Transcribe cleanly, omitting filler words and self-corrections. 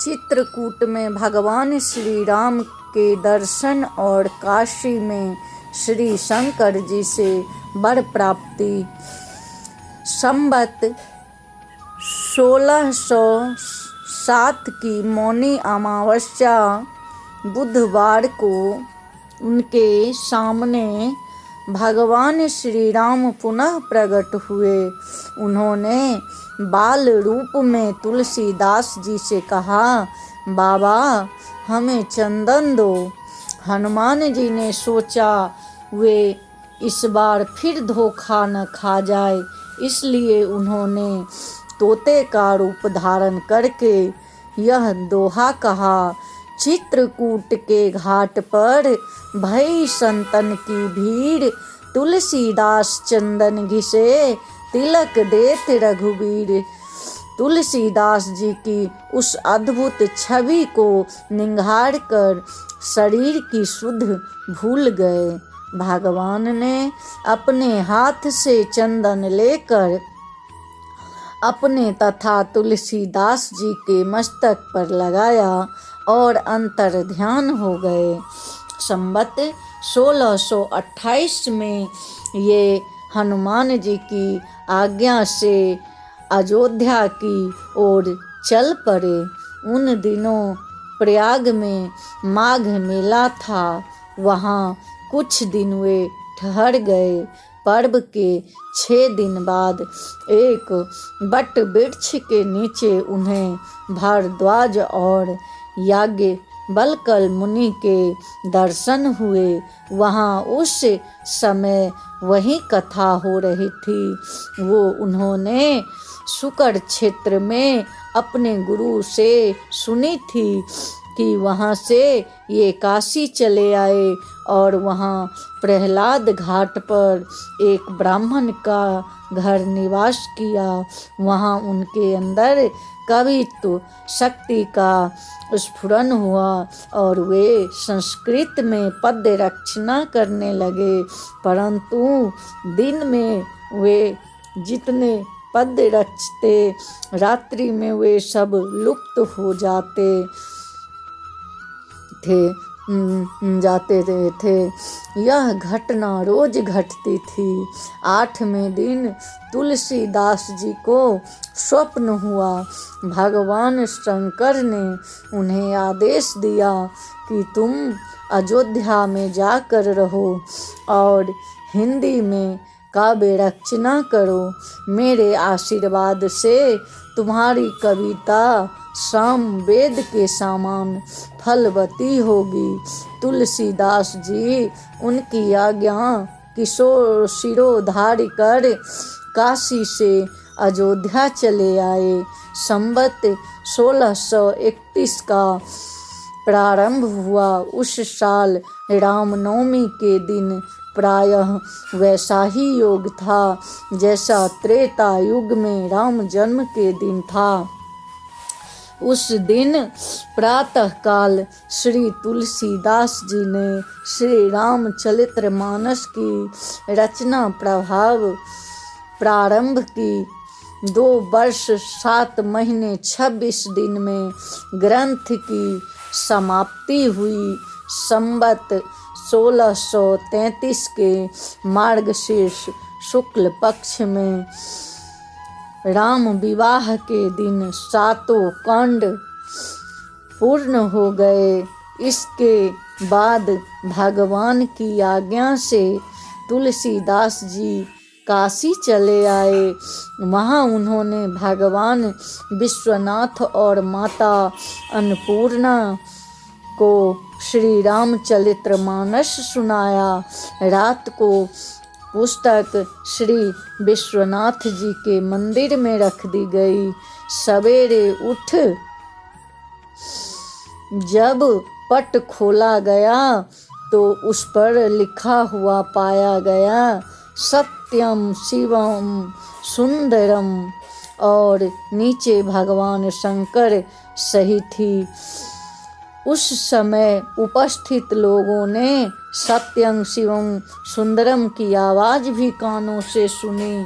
चित्रकूट में भगवान श्री राम के दर्शन और काशी में श्री शंकर जी से वर प्राप्ति। संवत 1607 की मौनी अमावस्या बुधवार को उनके सामने भगवान श्री राम पुनः प्रकट हुए। उन्होंने बाल रूप में तुलसीदास जी से कहा, बाबा हमें चंदन दो। हनुमान जी ने सोचा वे इस बार फिर धोखा न खा जाए, इसलिए उन्होंने तोते का रूप धारण करके यह दोहा कहा, चित्रकूट के घाट पर भई संतन की भीड़, तुलसीदास चंदन घिसे तिलक देत रघुवीर। तुलसीदास जी की उस अद्भुत छवि को निंगार कर शरीर की सुध भूल गए। भगवान ने अपने हाथ से चंदन लेकर अपने तथा तुलसीदास जी के मस्तक पर लगाया और अंतर ध्यान हो गए। संवत 1628 में ये हनुमान जी की आज्ञा से अयोध्या की ओर चल पड़े। उन दिनों प्रयाग में माघ मेला था, वहाँ कुछ दिन वे ठहर गए। पर्व के 6 दिन बाद एक बट वृक्ष के नीचे उन्हें भारद्वाज और याज्ञवल्क्य मुनि के दर्शन हुए। वहाँ उस समय वही कथा हो रही थी। उन्होंने शुकर क्षेत्र में अपने गुरु से सुनी थी कि वहाँ से ये काशी चले आए और वहाँ प्रहलाद घाट पर एक ब्राह्मण का घर निवास किया। वहाँ उनके अंदर कवित्व शक्ति का स्फुरन हुआ और वे संस्कृत में पद्य रचना करने लगे, परंतु दिन में वे जितने पद्य रचते, रात्रि में वे सब लुप्त हो जाते थे। यह घटना रोज घटती थी। 8वें दिन तुलसीदास जी को स्वप्न हुआ। भगवान शंकर ने उन्हें आदेश दिया कि तुम अयोध्या में जाकर रहो और हिंदी में काव्य रचना करो। मेरे आशीर्वाद से तुम्हारी कविता साम वेद के समान फलवती होगी। तुलसीदास जी उनकी आज्ञा की शिरोधार्य कर काशी से अयोध्या चले आए। संवत 1631 का प्रारंभ हुआ। उस साल रामनवमी के दिन प्रायः वैसा ही योग था जैसा त्रेता युग में राम जन्म के दिन था। उस दिन प्रातःकाल श्री तुलसीदास जी ने श्री रामचरितमानस की रचना प्रारंभ की। 2 वर्ष 7 महीने 26 दिन में ग्रंथ की समाप्ति हुई। संवत 1633 के मार्गशीर्ष शुक्ल पक्ष में राम विवाह के दिन 7 कांड पूर्ण हो गए। इसके बाद भगवान की आज्ञा से तुलसीदास जी काशी चले आए। वहाँ उन्होंने भगवान विश्वनाथ और माता अन्नपूर्णा को श्री रामचरितमानस सुनाया। रात को पुस्तक श्री विश्वनाथ जी के मंदिर में रख दी गई। सवेरे उठ जब पट खोला गया तो उस पर लिखा हुआ पाया गया, सत्यम शिवम सुंदरम, और नीचे भगवान शंकर सही थी। उस समय उपस्थित लोगों ने सत्यं शिवं सुंदरम की आवाज़ भी कानों से सुनी।